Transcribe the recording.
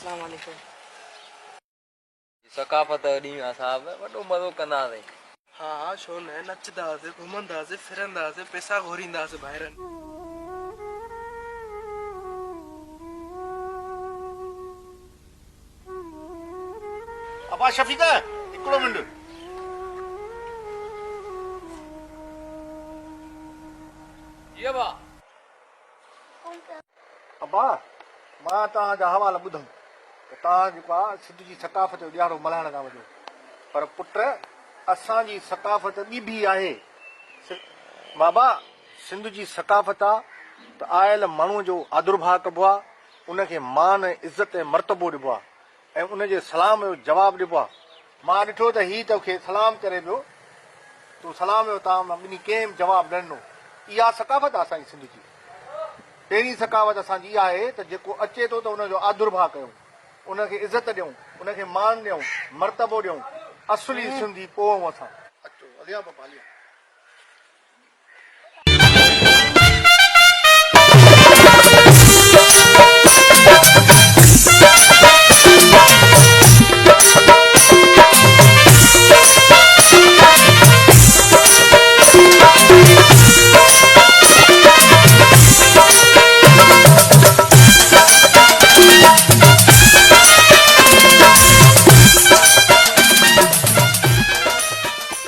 अस्सलाम वालेकुम। सकाफ़त ॾींहुं असां वॾो मज़ो कंदासीं। हाँ छो न नचंदासीं घुमंदासीं फिरंदासीं पैसा घोरींदासीं ॿाहिरनि। अबा शफ़ीका हिकिड़ो मिंट। जी अबा। अबा मां तव्हांजा हवाला ॿुधमि त तव्हां जेको आहे सिंध जी सकाफ़त जो ॾियारो मल्हाइण था वञो, पर पुट असांजी सकाफ़त ॿी बि आहे। बाबा सिंध जी सकाफ़त आहे त आयल माण्हूअ जो आदुर्भाव कबो आहे, उनखे मान इज़त ऐं मर्तबो ॾिबो आहे ऐं उनजे सलाम जो जवाबु ॾिबो आहे। मां ॾिठो त हीउ तोखे सलाम करे पियो, तूं सलाम जो तव्हां ॿिन्ही कंहिं जवाबु न ॾिनो। इहा सकाफ़त आहे असांजी सिंध जी। पहिरीं सकावत असांजी इहा आहे त जेको अचे थो त उनजो आदुर्भाव कयूं, उनखे इज़त ॾियूं, उनखे मान ॾियूं, मर्तबो ॾियूं। असली सिंधी पोइ असां अचो हलिया बाबा हलिया।